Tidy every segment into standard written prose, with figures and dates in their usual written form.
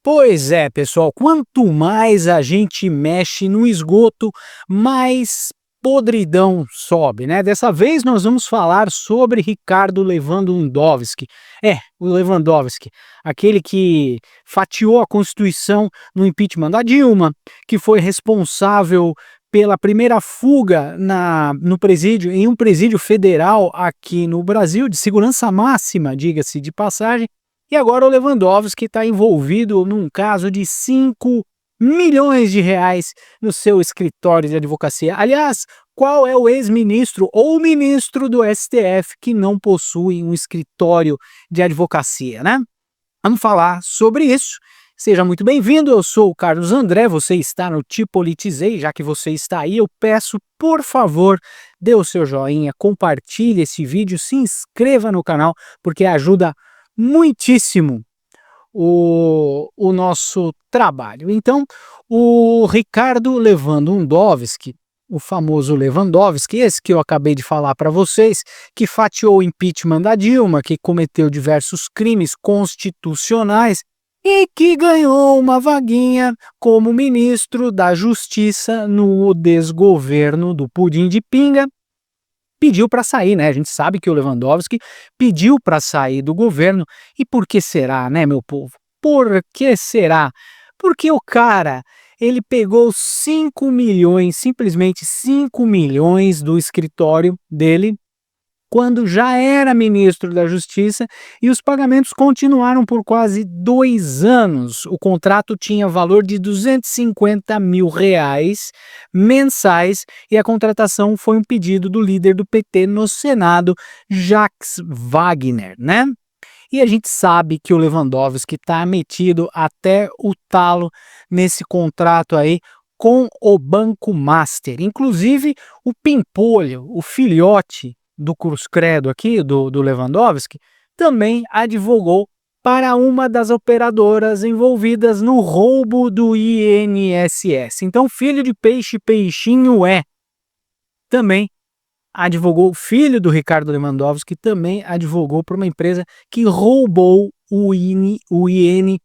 Pois é, pessoal, quanto mais a gente mexe no esgoto, mais podridão sobe, né? Dessa vez nós vamos falar sobre Ricardo Lewandowski. O Lewandowski, aquele que fatiou a Constituição no impeachment da Dilma, que foi responsável pela primeira fuga no presídio, em um presídio federal aqui no Brasil, de segurança máxima, diga-se de passagem. E agora o Lewandowski está envolvido num caso de 5 milhões de reais no seu escritório de advocacia. Aliás, qual é o ex-ministro ou ministro do STF que não possui um escritório de advocacia, né? Vamos falar sobre isso. Seja muito bem-vindo, eu sou o Carlos André, você está no Te Politizei. Já que você está aí, eu peço, por favor, dê o seu joinha, compartilhe esse vídeo, se inscreva no canal, porque ajuda muitíssimo o nosso trabalho. Então, o Ricardo Lewandowski, o famoso Lewandowski, esse que eu acabei de falar para vocês, que fatiou o impeachment da Dilma, que cometeu diversos crimes constitucionais e que ganhou uma vaguinha como ministro da Justiça no desgoverno do Pudim de Pinga, pediu para sair, né? A gente sabe que o Lewandowski pediu para sair do governo. E por que será, né, meu povo? Por que será? Porque o cara, ele pegou 5 milhões, simplesmente 5 milhões do escritório dele, quando já era ministro da Justiça, e os pagamentos continuaram por quase 2 anos. O contrato tinha valor de R$ 250 mil mensais e a contratação foi um pedido do líder do PT no Senado, Jacques Wagner, né? E a gente sabe que o Lewandowski está metido até o talo nesse contrato aí com o Banco Master. Inclusive, o Pimpolho, o filhote do Cruz Credo aqui, do Lewandowski, também advogou para uma das operadoras envolvidas no roubo do INSS. Então, filho de peixe, peixinho é. Também advogou, filho do Ricardo Lewandowski, também advogou para uma empresa que roubou o INSS.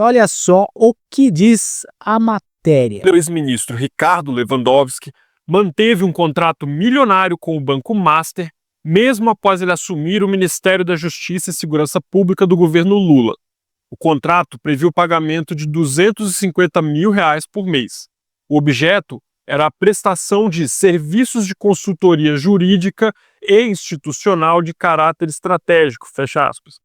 Olha só o que diz a matéria. O ex-ministro Ricardo Lewandowski manteve um contrato milionário com o Banco Master, mesmo após ele assumir o Ministério da Justiça e Segurança Pública do governo Lula. O contrato previa o pagamento de R$ 250 mil por mês. O objeto era a prestação de serviços de consultoria jurídica e institucional de caráter estratégico, fecha aspas.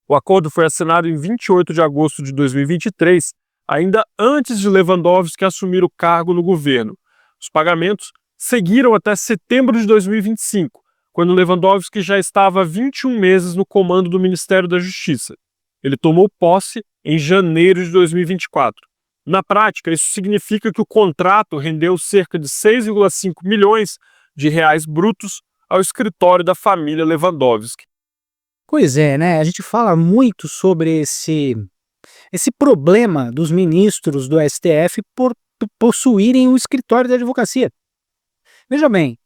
O acordo foi assinado em 28 de agosto de 2023, ainda antes de Lewandowski assumir o cargo no governo. Os pagamentos seguiram até setembro de 2025, quando Lewandowski já estava há 21 meses no comando do Ministério da Justiça. Ele tomou posse em janeiro de 2024. Na prática, isso significa que o contrato rendeu cerca de 6,5 milhões de reais brutos ao escritório da família Lewandowski. Pois é, né? A gente fala muito sobre esse problema dos ministros do STF por possuírem um escritório de advocacia. Veja bem,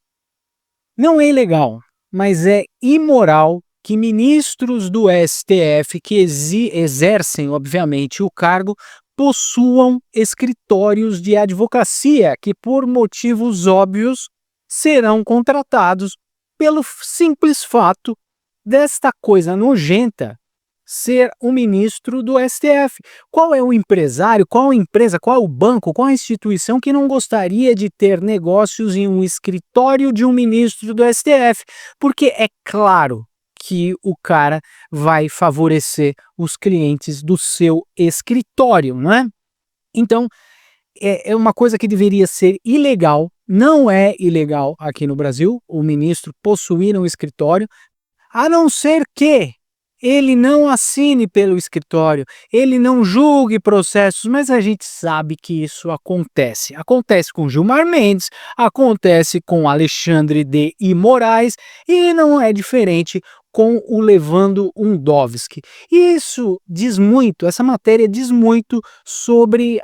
não é ilegal, mas é imoral que ministros do STF que exercem, obviamente, o cargo, possuam escritórios de advocacia que, por motivos óbvios, serão contratados pelo simples fato desta coisa nojenta ser um ministro do STF. Qual é o empresário, qual a empresa, qual é o banco, qual a instituição que não gostaria de ter negócios em um escritório de um ministro do STF? Porque é claro que o cara vai favorecer os clientes do seu escritório, não é? Então, é uma coisa que deveria ser ilegal, não é ilegal aqui no Brasil, o ministro possuir um escritório, a não ser que ele não assine pelo escritório, ele não julgue processos, mas a gente sabe que isso acontece. Acontece com Gilmar Mendes, acontece com Alexandre de Moraes e não é diferente com o Lewandowski. Isso diz muito, essa matéria diz muito sobre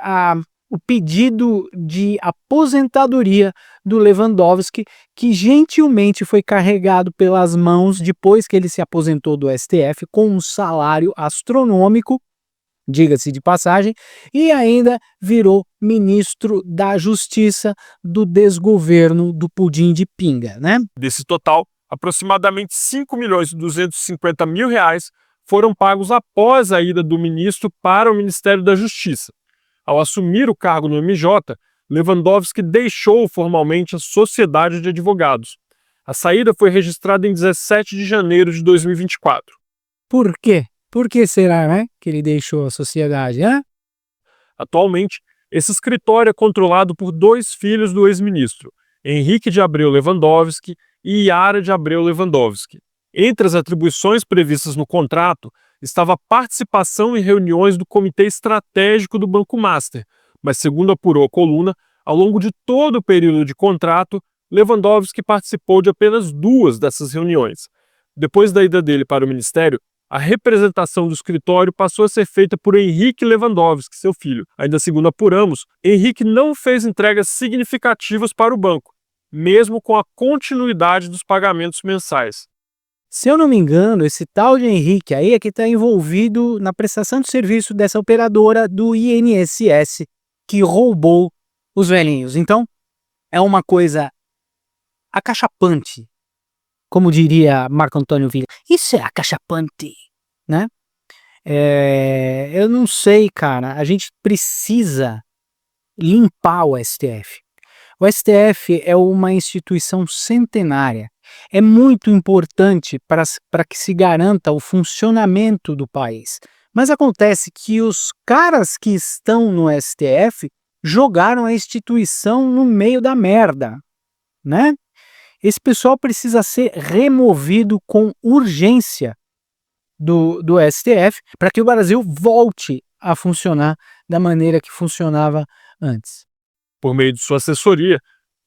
o pedido de aposentadoria do Lewandowski, que gentilmente foi carregado pelas mãos depois que ele se aposentou do STF com um salário astronômico diga-se de passagem, e ainda virou ministro da Justiça do desgoverno do pudim de pinga, né? Desse total, aproximadamente R$ 5.250.000 foram pagos após a ida do ministro para o Ministério da Justiça. Ao assumir o cargo no MJ, Lewandowski deixou formalmente a Sociedade de Advogados. A saída foi registrada em 17 de janeiro de 2024. Por quê? Por que será, né, que ele deixou a sociedade, né? Atualmente, esse escritório é controlado por dois filhos do ex-ministro, Henrique de Abreu Lewandowski e Yara de Abreu Lewandowski. Entre as atribuições previstas no contrato estava a participação em reuniões do Comitê Estratégico do Banco Master, mas, segundo apurou a coluna, ao longo de todo o período de contrato, Lewandowski participou de apenas 2 dessas reuniões. Depois da ida dele para o ministério, a representação do escritório passou a ser feita por Henrique Lewandowski, seu filho. Ainda segundo apuramos, Henrique não fez entregas significativas para o banco, mesmo com a continuidade dos pagamentos mensais. Se eu não me engano, esse tal de Henrique aí é que está envolvido na prestação de serviço dessa operadora do INSS que roubou os velhinhos. Então, é uma coisa acachapante, como diria Marco Antônio Villa. Isso é acachapante, né? Eu não sei, cara. A gente precisa limpar o STF. O STF é uma instituição centenária. É muito importante para que se garanta o funcionamento do país. Mas acontece que os caras que estão no STF jogaram a instituição no meio da merda, né? Esse pessoal precisa ser removido com urgência do STF para que o Brasil volte a funcionar da maneira que funcionava antes. Por meio de sua assessoria,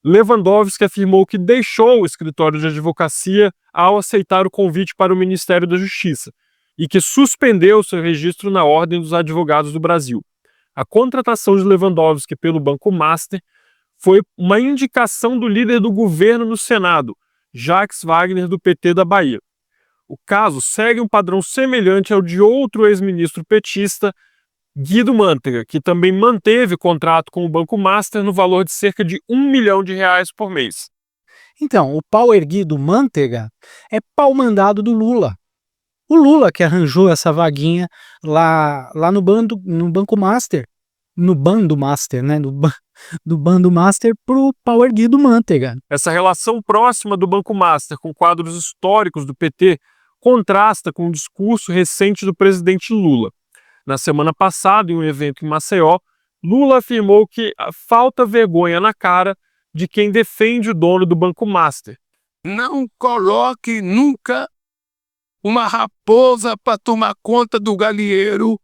Lewandowski afirmou que deixou o escritório de advocacia ao aceitar o convite para o Ministério da Justiça e que suspendeu seu registro na Ordem dos Advogados do Brasil. A contratação de Lewandowski pelo Banco Master foi uma indicação do líder do governo no Senado, Jacques Wagner, do PT da Bahia. O caso segue um padrão semelhante ao de outro ex-ministro petista, Guido Mantega, que também manteve contrato com o Banco Master no valor de cerca de R$ 1 milhão por mês. Então, o pau erguido Mantega é pau mandado do Lula. O Lula que arranjou essa vaguinha lá no Banco Master, no Bando Master, né? Do Bando Master pro pau erguido Mantega. Essa relação próxima do Banco Master com quadros históricos do PT contrasta com o discurso recente do presidente Lula. Na semana passada, em um evento em Maceió, Lula afirmou que falta vergonha na cara de quem defende o dono do Banco Master. Não coloque nunca uma raposa para tomar conta do galinheiro.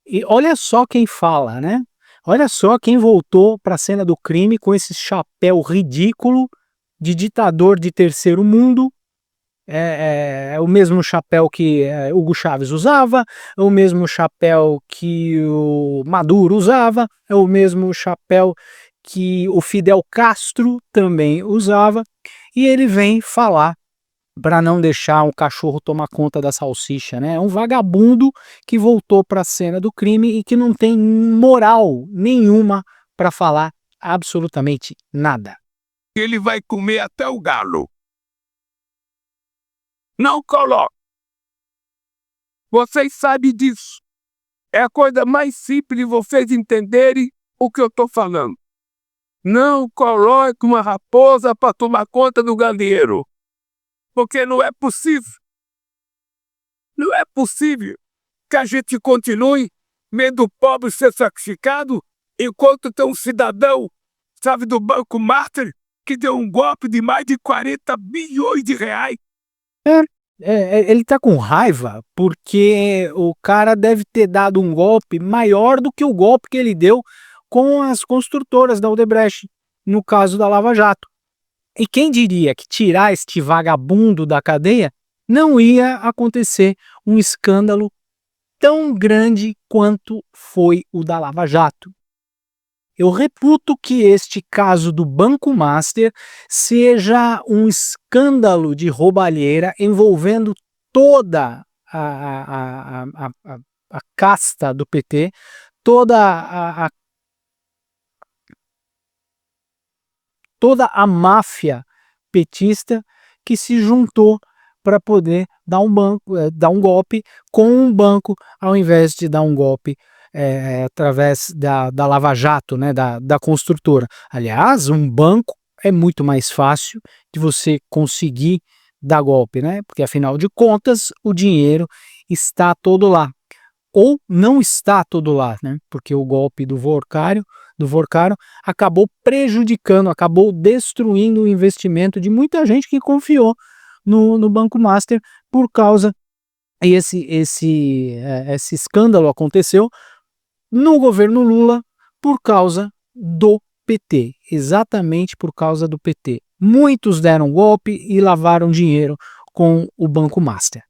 E olha só quem fala, né? Olha só quem voltou para a cena do crime com esse chapéu ridículo de ditador de terceiro mundo. É o mesmo chapéu que Hugo Chávez usava, é o mesmo chapéu que o Maduro usava, é o mesmo chapéu que o Fidel Castro também usava, e ele vem falar para não deixar um cachorro tomar conta da salsicha, né? É um vagabundo que voltou para a cena do crime e que não tem moral nenhuma para falar absolutamente nada. Ele vai comer até o galo. Não coloque. Vocês sabem disso. É a coisa mais simples de vocês entenderem o que eu estou falando. Não coloque uma raposa para tomar conta do galinheiro. Porque não é possível. Não é possível que a gente continue vendo o pobre ser sacrificado enquanto tem um cidadão, sabe, do Banco Master, que deu um golpe de mais de 40 bilhões de reais. Ele tá com raiva porque o cara deve ter dado um golpe maior do que o golpe que ele deu com as construtoras da Odebrecht, no caso da Lava Jato. E quem diria que tirar este vagabundo da cadeia não ia acontecer um escândalo tão grande quanto foi o da Lava Jato. Eu reputo que este caso do Banco Master seja um escândalo de roubalheira envolvendo toda a casta do PT, toda a máfia petista que se juntou para poder dar um golpe com um banco, ao invés de dar um golpe através da Lava Jato, né, da construtora. Aliás, um banco é muito mais fácil de você conseguir dar golpe, né? Porque afinal de contas o dinheiro está todo lá. Ou não está todo lá, né? Porque o golpe do Vorcário acabou prejudicando, acabou destruindo o investimento de muita gente que confiou no Banco Master por causa esse escândalo aconteceu no governo Lula por causa do PT, exatamente por causa do PT. Muitos deram golpe e lavaram dinheiro com o Banco Master.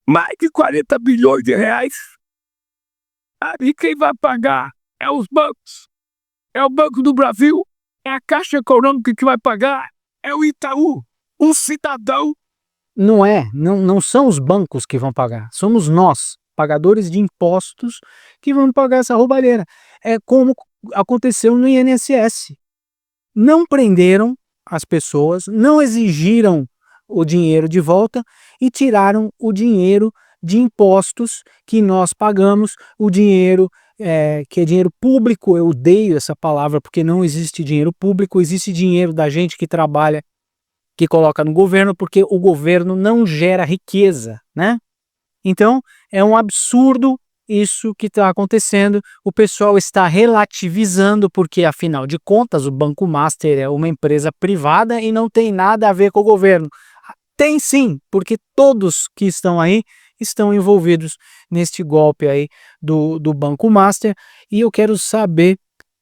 Mais de 40 bilhões de reais. E quem vai pagar? É os bancos. É o Banco do Brasil. É a Caixa Econômica que vai pagar. É o Itaú. Um cidadão. Não são os bancos que vão pagar. Somos nós, pagadores de impostos, que vamos pagar essa roubalheira. É como aconteceu no INSS. Não prenderam as pessoas, não exigiram o dinheiro de volta e tiraram o dinheiro de impostos que nós pagamos, o dinheiro que é dinheiro público. Eu odeio essa palavra porque não existe dinheiro público, existe dinheiro da gente que trabalha, que coloca no governo, porque o governo não gera riqueza, né? Então, é um absurdo isso que está acontecendo. O pessoal está relativizando, porque afinal de contas o Banco Master é uma empresa privada e não tem nada a ver com o governo. Tem sim, porque todos que estão aí estão envolvidos neste golpe aí do Banco Master, e eu quero saber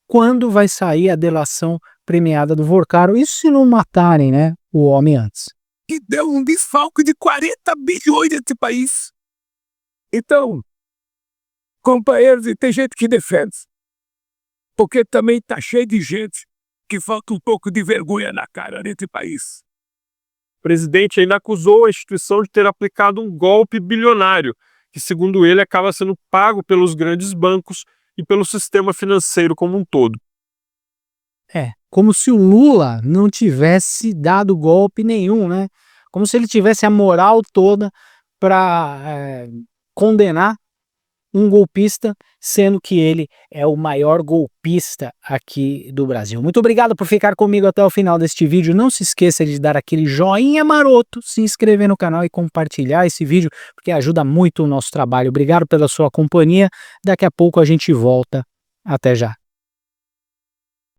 quando vai sair a delação premiada do Vorcário, isso se não matarem, né, o homem antes. E deu um desfalque de 40 bilhões nesse país. Então, companheiros, e tem gente que defende, porque também está cheio de gente que falta um pouco de vergonha na cara nesse país. O presidente ainda acusou a instituição de ter aplicado um golpe bilionário, que, segundo ele, acaba sendo pago pelos grandes bancos e pelo sistema financeiro como um todo. Como se o Lula não tivesse dado golpe nenhum, né? Como se ele tivesse a moral toda para condenar um golpista, sendo que ele é o maior golpista aqui do Brasil. Muito obrigado por ficar comigo até o final deste vídeo. Não se esqueça de dar aquele joinha maroto, se inscrever no canal e compartilhar esse vídeo, porque ajuda muito o nosso trabalho. Obrigado pela sua companhia. Daqui a pouco a gente volta. Até já.